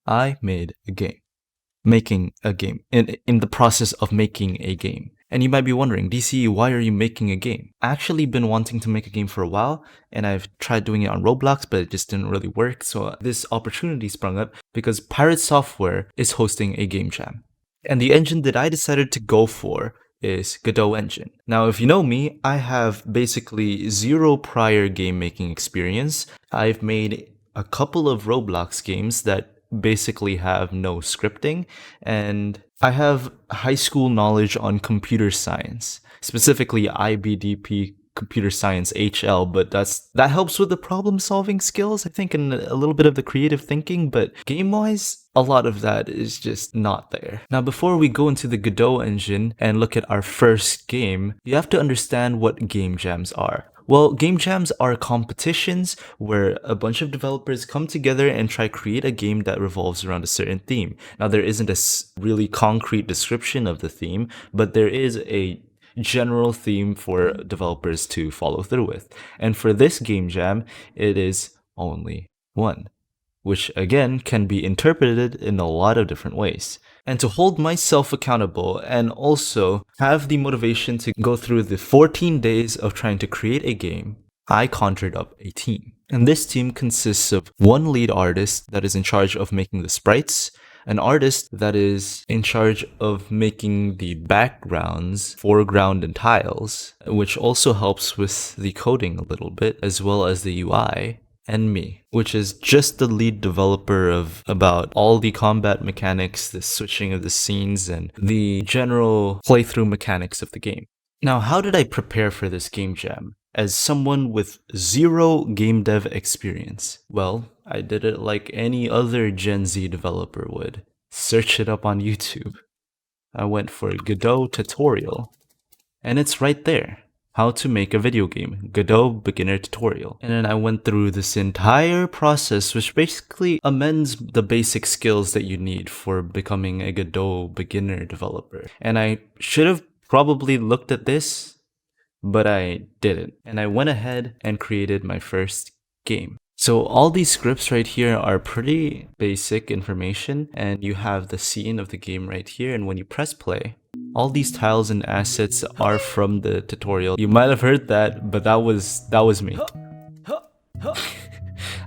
I made a game. Making a game. In the process of making a game. And you might be wondering, DC, why are you making a game? I actually been wanting to make a game for a while, and I've tried doing it on Roblox, but it just didn't really work. So this opportunity sprung up because Pirate Software is hosting a game jam. And the engine that I decided to go for is Godot engine. Now, if you know me, I have basically zero prior game making experience. I've made a couple of Roblox games that basically have no scripting, and I have high school knowledge on computer science, specifically IBDP computer science HL, but that helps with the problem solving skills, I think, and a little bit of the creative thinking, but game wise, a lot of that is just not there. Now, before we go into the Godot engine and look at our first game, you have to understand what game jams are. Well, game jams are competitions where a bunch of developers come together and try to create a game that revolves around a certain theme. Now, there isn't a really concrete description of the theme, but there is a general theme for developers to follow through with. And for this game jam, it is only one, which again can be interpreted in a lot of different ways. And to hold myself accountable and also have the motivation to go through the 14 days of trying to create a game, I conjured up a team. And this team consists of one lead artist that is in charge of making the sprites, an artist that is in charge of making the backgrounds, foreground, and tiles, which also helps with the coding a little bit, as well as the UI, and me, which is just the lead developer of about all the combat mechanics, the switching of the scenes, and the general playthrough mechanics of the game. Now, how did I prepare for this game jam? As someone with zero game dev experience? Well, I did it like any other Gen Z developer would. Search it up on YouTube. I went for Godot tutorial, and it's right there. How to make a video game, Godot beginner tutorial. And then I went through this entire process, which basically amends the basic skills that you need for becoming a Godot beginner developer. And I should have probably looked at this, but I didn't. And I went ahead and created my first game. So all these scripts right here are pretty basic information, and you have the scene of the game right here, and when you press play, all these tiles and assets are from the tutorial. You might have heard that, but that was me.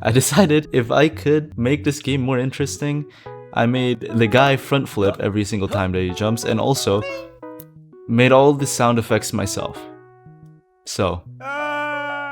I decided if I could make this game more interesting, I made the guy front flip every single time that he jumps, and also made all the sound effects myself. So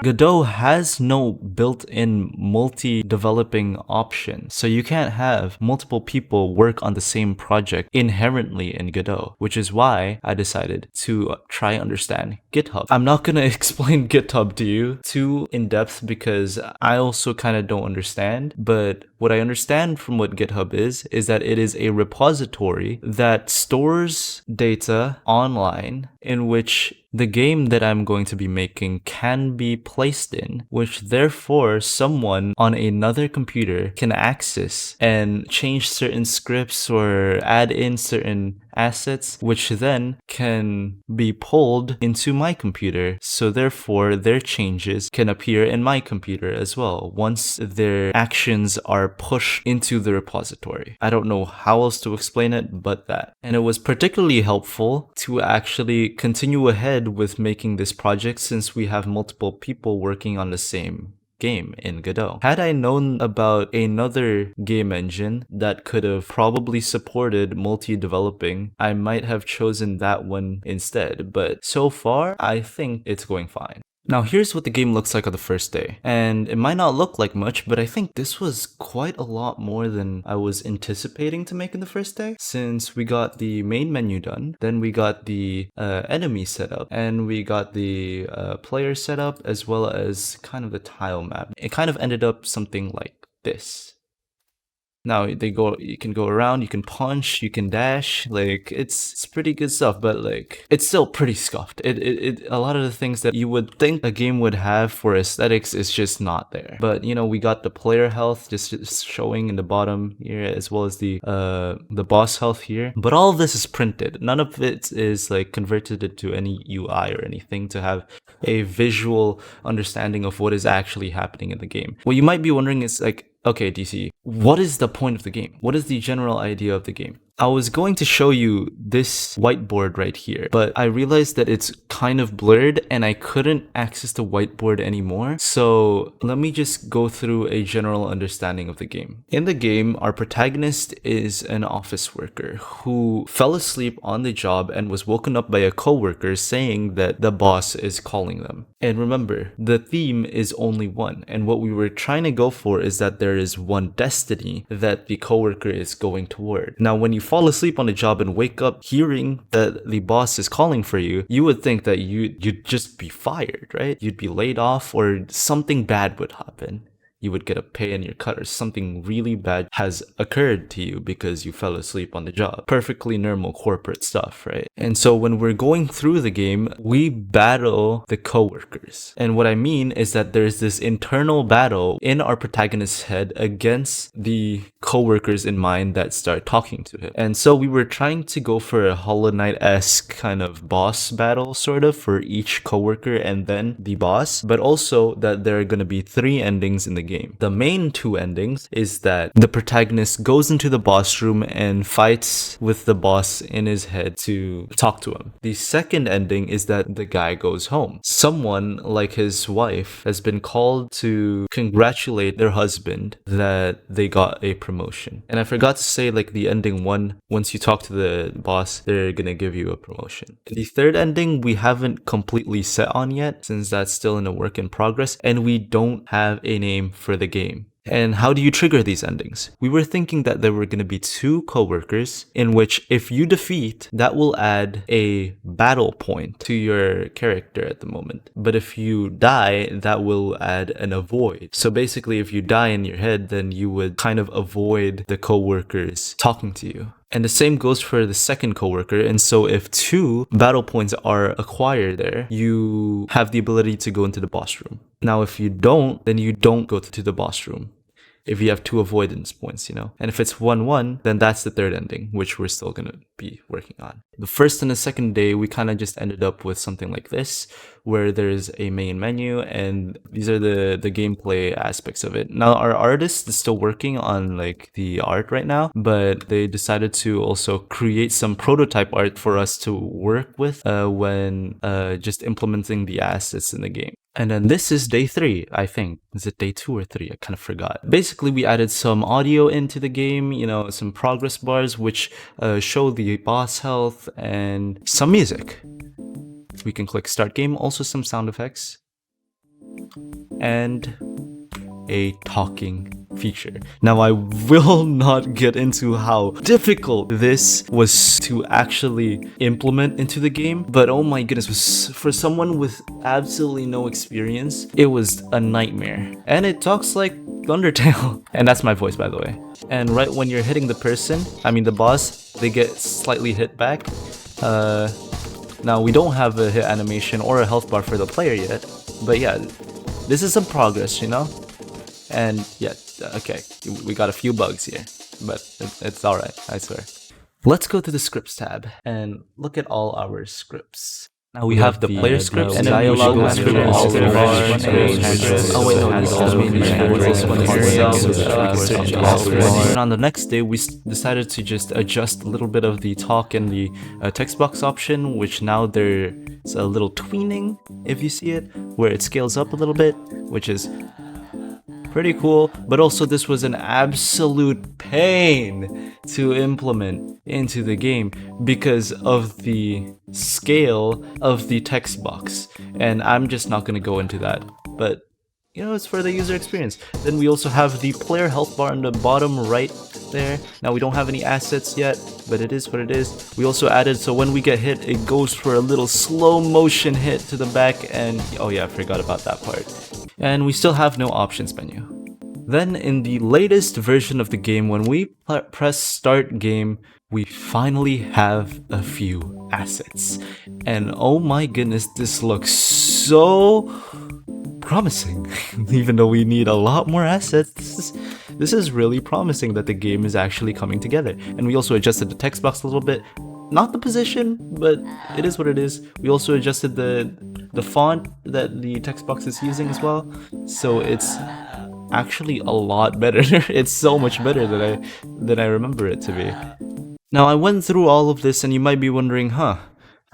Godot has no built-in multi-developing option, so you can't have multiple people work on the same project inherently in Godot, which is why I decided to try understand GitHub. I'm not gonna explain GitHub to you too in depth because I also kind of don't understand, but what I understand from what GitHub is that it is a repository that stores data online in which the game that I'm going to be making can be placed in, which therefore someone on another computer can access and change certain scripts or add in certain assets, which then can be pulled into my computer. So therefore their changes can appear in my computer as well once their actions are pushed into the repository. I don't know how else to explain it but that. And it was particularly helpful to actually continue ahead with making this project since we have multiple people working on the same game in Godot. Had I known about another game engine that could have probably supported multi-developing, I might have chosen that one instead, but so far, I think it's going fine. Now here's what the game looks like on the first day, and it might not look like much, but I think this was quite a lot more than I was anticipating to make in the first day, since we got the main menu done, then we got the enemy setup, and we got the player setup, as well as kind of the tile map. It kind of ended up something like this. Now you can go around, you can punch, you can dash, like it's pretty good stuff, but like it's still pretty scuffed. A lot of the things that you would think a game would have for aesthetics is just not there. But you know, we got the player health just showing in the bottom here, as well as the boss health here. But all of this is printed. None of it is like converted into any UI or anything to have a visual understanding of what is actually happening in the game. What you might be wondering is like, Okay, DC, what is the point of the game? What is the general idea of the game? I was going to show you this whiteboard right here, but I realized that it's kind of blurred and I couldn't access the whiteboard anymore. So let me just go through a general understanding of the game. In the game, our protagonist is an office worker who fell asleep on the job and was woken up by a coworker saying that the boss is calling them. And remember, the theme is only one. And what we were trying to go for is that there is one destiny that the coworker is going toward. Now, when you fall asleep on a job and wake up hearing that the boss is calling for you, you would think that you'd just be fired, right? You'd be laid off or something bad would happen. You would get a pay in your cut or something really bad has occurred to you because you fell asleep on the job. Perfectly normal corporate stuff, right? And so when we're going through the game, we battle the coworkers. And what I mean is that there's this internal battle in our protagonist's head against the coworkers in mind that start talking to him. And so we were trying to go for a Hollow Knight-esque kind of boss battle, sort of, for each coworker and then the boss, but also that there are going to be 3 endings in the game. The main 2 endings is that the protagonist goes into the boss room and fights with the boss in his head to talk to him. The second ending is that the guy goes home. Someone, like his wife, has been called to congratulate their husband that they got a promotion. And I forgot to say, like, the ending 1, once you talk to the boss, they're gonna give you a promotion. The third ending we haven't completely set on yet, since that's still in a work in progress, and we don't have a name for the game. And how do you trigger these endings? We were thinking that there were going to be 2 coworkers in which if you defeat, that will add a battle point to your character at the moment. But if you die, that will add an avoid. So basically, if you die in your head, then you would kind of avoid the coworkers talking to you. And the same goes for the second coworker. And so if 2 battle points are acquired there, you have the ability to go into the boss room. Now, if you don't, then you don't go to the boss room. If you have 2 avoidance points, you know. And if it's 1-1, then that's the third ending, which we're still going to be working on. The first and the second day, we kind of just ended up with something like this, where there's a main menu, and these are the gameplay aspects of it. Now, our artist is still working on like the art right now, but they decided to also create some prototype art for us to work with when just implementing the assets in the game. And then this is day 3, I think. Is it day 2 or 3? I kind of forgot. Basically, we added some audio into the game, you know, some progress bars, which show the boss health and some music. We can click start game, also some sound effects. And a talking feature. Now, I will not get into how difficult this was to actually implement into the game, but oh my goodness, for someone with absolutely no experience, it was a nightmare. And it talks like Undertale. And that's my voice, by the way. And right when you're hitting the person, I mean the boss, they get slightly hit back. Now, we don't have a hit animation or a health bar for the player yet, but yeah, this is some progress, you know? And yeah, okay, we got a few bugs here, but it's alright, I swear. Let's go to the scripts tab and look at all our scripts. Now we have the player scripts and dialogue script. Oh wait, no, these all mean and on the next day, we decided to just adjust a little bit of the talk and the text box option, which now there's a little tweening, if you see it, where it scales up a little bit, which is pretty cool. But also this was an absolute pain to implement into the game because of the scale of the text box, and I'm just not going to go into that, but you know, it's for the user experience. Then we also have the player health bar in the bottom right there. Now we don't have any assets yet, but it is what it is. We also added, so when we get hit, it goes for a little slow motion hit to the back, and oh yeah, I forgot about that part. And we still have no options menu. Then in the latest version of the game, when we press start game, we finally have a few assets. And oh my goodness, this looks so promising. Even though we need a lot more assets, this is really promising that the game is actually coming together. And we also adjusted the text box a little bit. Not the position, but it is what it is. We also adjusted the font that the text box is using as well. So it's actually a lot better. It's so much better than I remember it to be. Now, I went through all of this and you might be wondering, how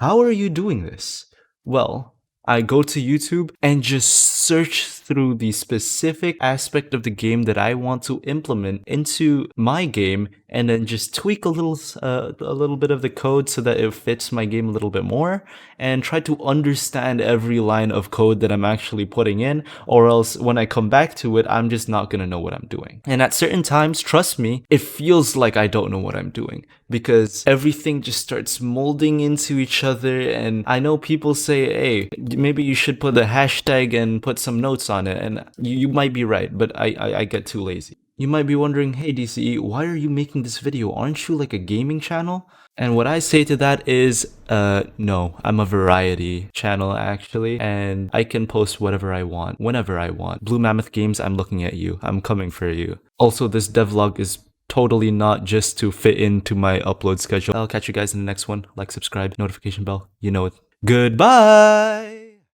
are you doing this? Well, I go to YouTube and just search through the specific aspect of the game that I want to implement into my game, and then just tweak a little bit of the code so that it fits my game a little bit more, and try to understand every line of code that I'm actually putting in, or else when I come back to it, I'm just not gonna know what I'm doing. And at certain times, trust me, it feels like I don't know what I'm doing, because everything just starts molding into each other. And I know people say, hey, maybe you should put a hashtag and put some notes on it, and you might be right, but I get too lazy. You might be wondering, hey DCE, why are you making this video? Aren't you like a gaming channel? And what I say to that is, no, I'm a variety channel actually, and I can post whatever I want, whenever I want. Blue Mammoth Games, I'm looking at you. I'm coming for you. Also, this devlog is totally not just to fit into my upload schedule. I'll catch you guys in the next one. Like, subscribe, notification bell, you know it. Goodbye!